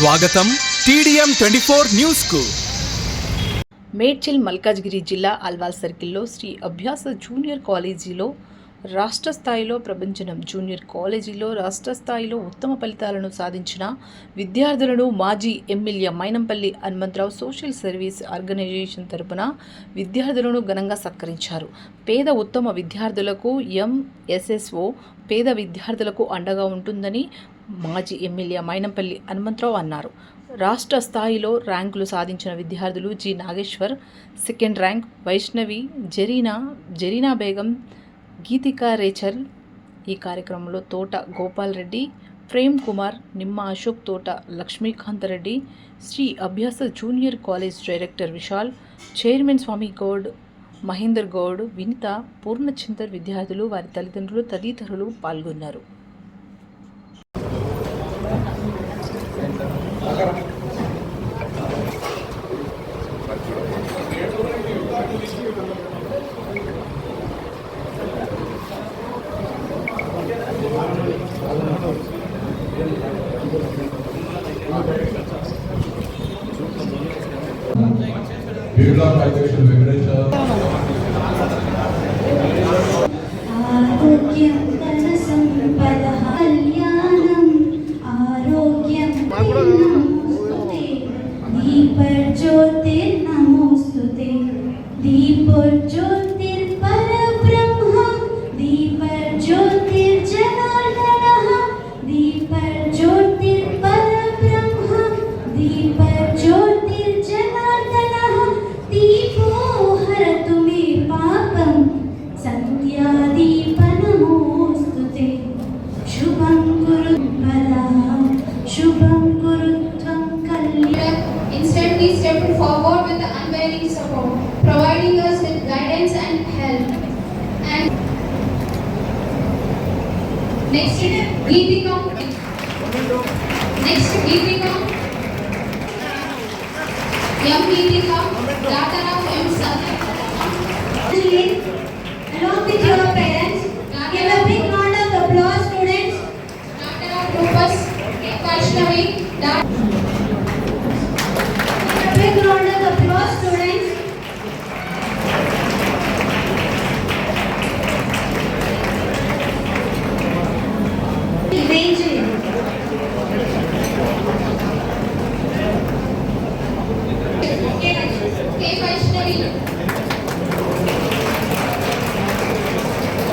స్వాగతం TDM 24 news కు. మేడ్చల్ మల్కాజ్గిరి జిల్లా అల్వాల్ సర్కిల్లో శ్రీ అభ్యాస జూనియర్ కాలేజీలో రాష్ట్ర స్థాయిలో ప్రభంజనం. జూనియర్ కాలేజీలో రాష్ట్ర స్థాయిలో ఉత్తమ ఫలితాలను సాధించిన విద్యార్థులను మాజీ MLA Mynampally Hanumantharao social service organization తరపున విద్యార్థులను ఘనంగా సత్కరించారు. పేద ఉత్తమ విద్యార్థులకు MSSO పేద విద్యార్థులకు అండగా ఉంటుందని మాజీ ఎమ్మెల్యే మైనంపల్లి హనుమంతరావు అన్నారు. రాష్ట్ర స్థాయిలో ర్యాంకులు సాధించిన విద్యార్థులు G Nageshwar second rank, Vaishnavi, Zarina Begum, Geetika Rachel. ఈ కార్యక్రమంలో తోట గోపాల్ రెడ్డి, ప్రేమ్ కుమార్, నిమ్మ అశోక్, తోట Lakshmikanth Reddy, Shri Abhyasa junior college director Vishal, chairman Swamy Goud, Mahender Goud, Vinitha, Purnachander, విద్యార్థులు, వారి తల్లిదండ్రులు తదితరులు పాల్గొన్నారు. అధ్యక్షులు Venkateswara instantly stepped forward with unwavering support, providing us with guidance and help. And next, Geetika, young Geetika, daughter of M. Satya. Along with your parents, give a big round of applause, students. Daughter of Rupas, Vaishnavi, Big round of applause, students. Evangeline.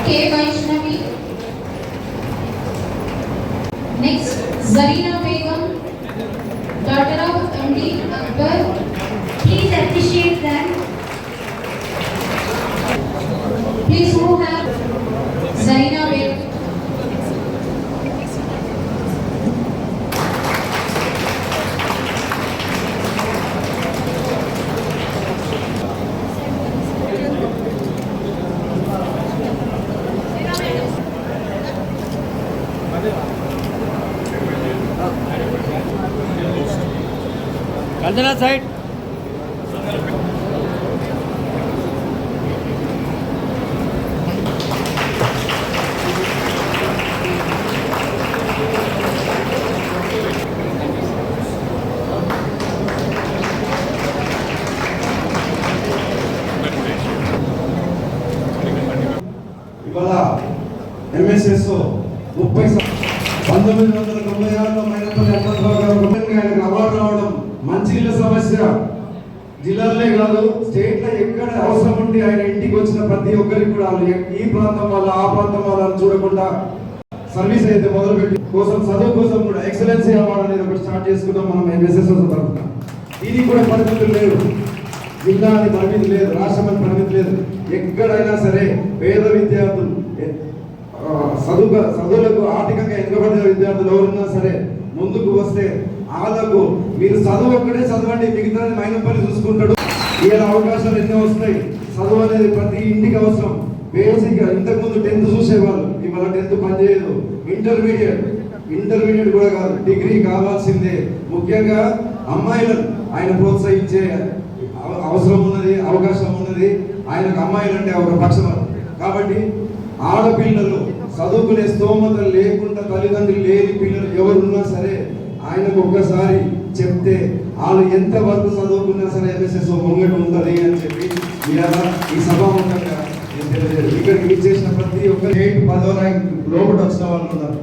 K. Vaishnavi. Next, Zarina Begum, daughter of MD Akbar. Please appreciate them. Please who have Zarina Begum. Kandana side. ఇవాళ MSSO 1996లో Mynampally Hanumantharao గారు award రావడం మంచినీళ్ళ సమస్య జిల్లాలే కాదు state లో ఎక్కడ అవసరం ఉండి ఆయన ఇంటికి వచ్చిన ప్రతి ఒక్కరికి కూడా ఈ ప్రాంతం వల్ల ఆ ప్రాంతం వాళ్ళని చూడకుండా సర్వీస్ అయితే మొదలుపెట్టి కోసం చదువు కోసం కూడా ఎక్సలెన్సీ అవార్డు అనేది ఒకటి స్టార్ట్ చేసుకుందాం మనం MSSO తరఫున. దీనికి కూడా పరిమితులు లేవు, జిల్లా అని పరిమితి లేదు, రాష్ట్రం అని పరిమితి లేదు. ఎక్కడైనా సరే పేద విద్యార్థులు, చదువులకు ఆర్థికంగా వెనుకబడిన విద్యార్థులు ఎవరున్నా సరే ముందుకు వస్తే వాళ్ళకు మీరు చదువు ఒక్కడే చదవండి, మిగతా మైనంపల్లి చూసుకుంటాడు. ఇలా అవకాశాలు ఎన్నో వస్తాయి. చదువు అనేది ప్రతి ఇంటికి అవసరం. బేసిక్ ఇంతకుముందు 10th చూసేవాళ్ళు, ఇవాళ 10th పనిచేయదు. ఇంటర్మీడియట్ కూడా కాదు, డిగ్రీ కావాల్సిందే. ముఖ్యంగా అమ్మాయిలను ఆయన ప్రోత్సహించే అవసరం ఉన్నది, అవకాశం ఉన్నది. ఆయనకు అమ్మాయిలు అంటే ఒక పక్షం. కాబట్టి ఆడపిల్లలు చదువుకునే స్తోమత లేకుండా తల్లిదండ్రులు లేని పిల్లలు ఎవరున్నా సరే ఆయనకు ఒక్కసారి చెప్తే వాళ్ళు ఎంత వరకు చదువుకున్నా సరే ఎంఎస్ఎస్ ముంగట ఉంటుంది అని చెప్పి ఇవాళ ఈ సభాముఖంగా నేను తెలియజేయాలి. ఇక్కడికి విచ్చేసిన ప్రతి ఒక్క 10వ ర్యాంక్ లోపల వచ్చిన వాళ్ళు ఉన్నారు.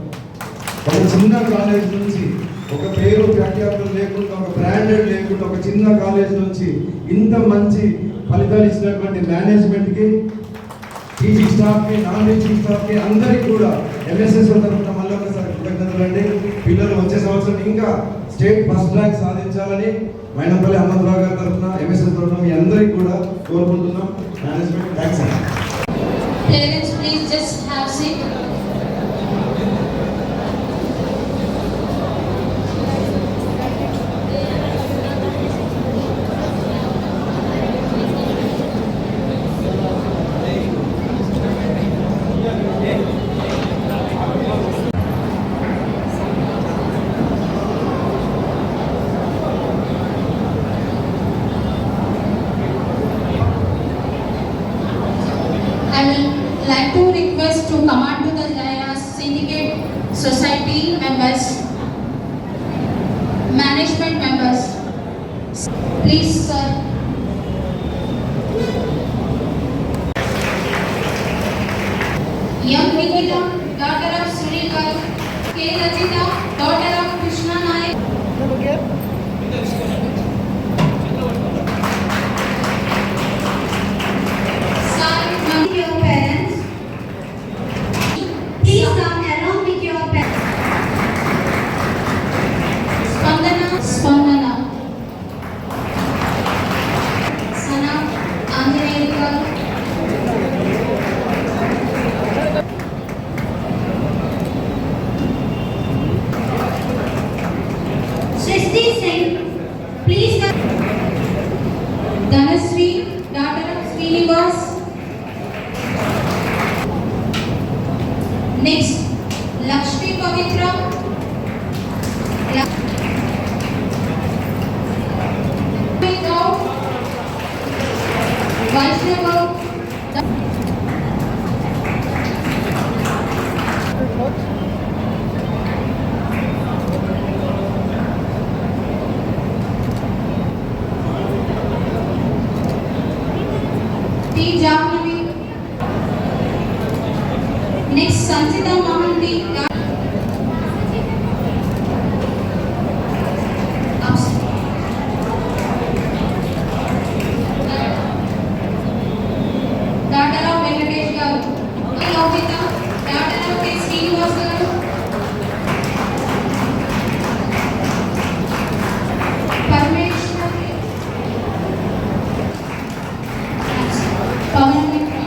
ఒక చిన్న కాలేజ్ నుంచి ఒక పేరు ప్రఖ్యాతులు లేకుండా, ఒక బ్రాండెడ్ లేకుండా, ఒక చిన్న కాలేజ్ నుంచి ఇంత మంచి ఫలితాలు ఇచ్చినటువంటి మేనేజ్మెంట్కి, టీచింగ్ స్టాఫ్కి, నాన్ టీచింగ్ స్టాఫ్కి అందరికీ కూడా ఎంఎస్ఎస్ తరఫున మళ్ళీ ఒకసారి కృతజ్ఞతలు అండి. పిల్లలు వచ్చే సంవత్సరం ఇంకా స్టేట్ ఫస్ట్ ర్యాంక్ సాధించాలని మైనంపల్లి హనుమంతరావు గారి తరఫున ఎంఎస్ఎస్ తరఫున మీ అందరికీ కూడా కోరుకుంటున్నాం. మేనేజ్మెంట్ థ్యాంక్స్ అండి. Parents, please just have seat. I will like to request to come on to the dais syndicate society members, management members. Please, sir. Young Nikita, daughter of Sunil Garu. K. Rajita, daughter of Krishna Nayak. Sai With your parents, please come along with your parents. Spandana. Sana Anjaneyar. Srishti Singh, please come. Dhanasri, daughter of Srinivas. Next, Lakshmi Pavitra. Vaishnava. T. Jahnavi. Next, Sanjita Mohanty. Daughter of Venkatesh Garu. Yogita, daughter of K. Srinivas Garu. Parmeshwari. Pawan Mitra.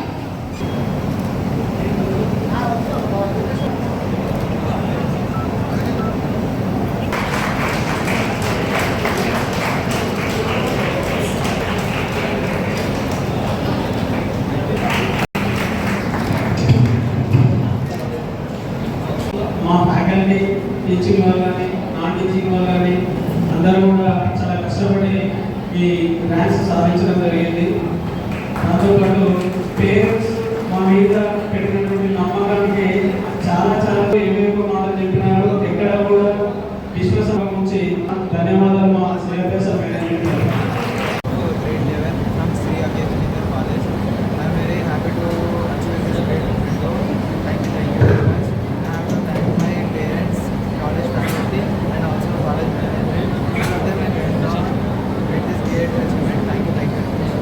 మా faculty, teaching వాళ్ళు కానీ, non teaching వాళ్ళు కానీ అందరూ కూడా చాలా కష్టపడి ఈ ర్యాంక్స్ సాధించడం జరిగింది. దాంతోపాటు పేరెంట్స్ మా మీద పెట్టినటువంటి నమ్మకానికి చాలా చాలా ఏమేమో మాటలు చెప్పినారు. ఎక్కడ కూడా విశ్వాసం నుంచి ధన్యవాదాలు మా syllabus management. Grade 11 from Sri Agyasindhar College. I am very happy to achieve this great result. Thank you very much. I have to thank my parents, college faculty, and also college management. Without them, I could not get this great achievement. Thank you very much.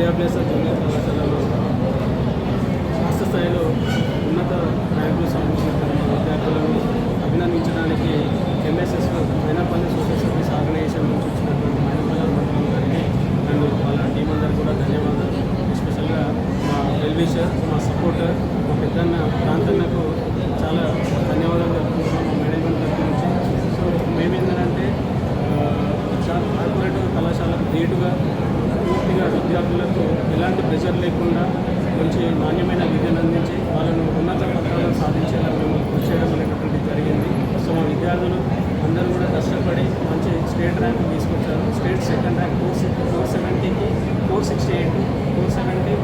Shri Abhyasa junior కళాశాలలో రాష్ట్ర స్థాయిలో ఉన్నత ర్యాంకులు సాధించినటువంటి విద్యార్థులను అభినందించడానికి MSS Mainapalli social service organisation నుంచి వచ్చినటువంటి మైనపల్లి మండలం గారికి అండ్ వాళ్ళ టీం అందరికీ కూడా ధన్యవాదాలు. ఎస్పెషల్గా మా వెల్విషర్, మా సపోర్టర్, మా పెద్దన్న ప్రాంతన్నకు చాలా ధన్యవాదాలు చెప్తున్నాం మా మేనేజ్మెంట్ తరఫు నుంచి. సో మేమేంటంటే కార్పొరేట్ కళాశాలకు ధీటుగా పూర్తిగా విద్యార్థులకు ఎలాంటి ప్రెషర్ లేకుండా మంచి నాణ్యమైన విద్యను అందించి వాళ్ళను ఉన్నత పత్రాలను సాధించేలా మేము కృషి చేయడం అనేటువంటిది జరిగింది. సో మా విద్యార్థులు అందరూ కూడా కష్టపడి మంచి స్టేట్ ర్యాంక్ తీసుకొచ్చారు. స్టేట్ సెకండ్ ర్యాంక్ 470కి 468, 470,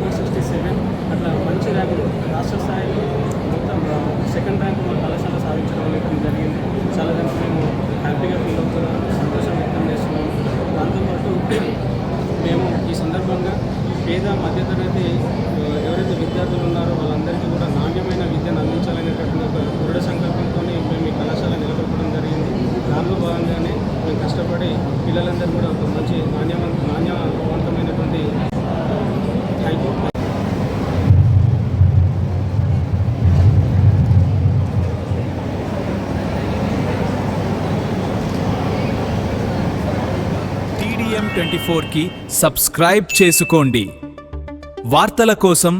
467 అట్లా మంచి ర్యాంకులు రాష్ట్ర స్థాయిలో మొత్తం సెకండ్ ర్యాంకు మా కళాశాల సాధించడం అనేటువంటి జరిగింది. చాలా దానికి మేము హ్యాపీగా ఫీల్ అవుతున్నాం, సంతోషం వ్యక్తం చేస్తున్నాం. దాంతోపాటు మేము ఈ సందర్భంగా పేద మధ్యతరగతి ఎవరైతే విద్యార్థులు ఉన్నారో వాళ్ళందరికీ కూడా నాణ్యమైన విద్యను అందించాలనేటటువంటి ఒక దృఢ సంకల్పంతో మేము ఈ కళాశాల నెలకొల్పడం జరిగింది. దానిలో భాగంగానే మేము కష్టపడి పిల్లలందరూ కూడా ఒక మంచి నాణ్యవంతమైనటువంటి థ్యాంక్ యూ. TDM 24కి సబ్స్క్రైబ్ చేసుకోండి. వార్తల కోసం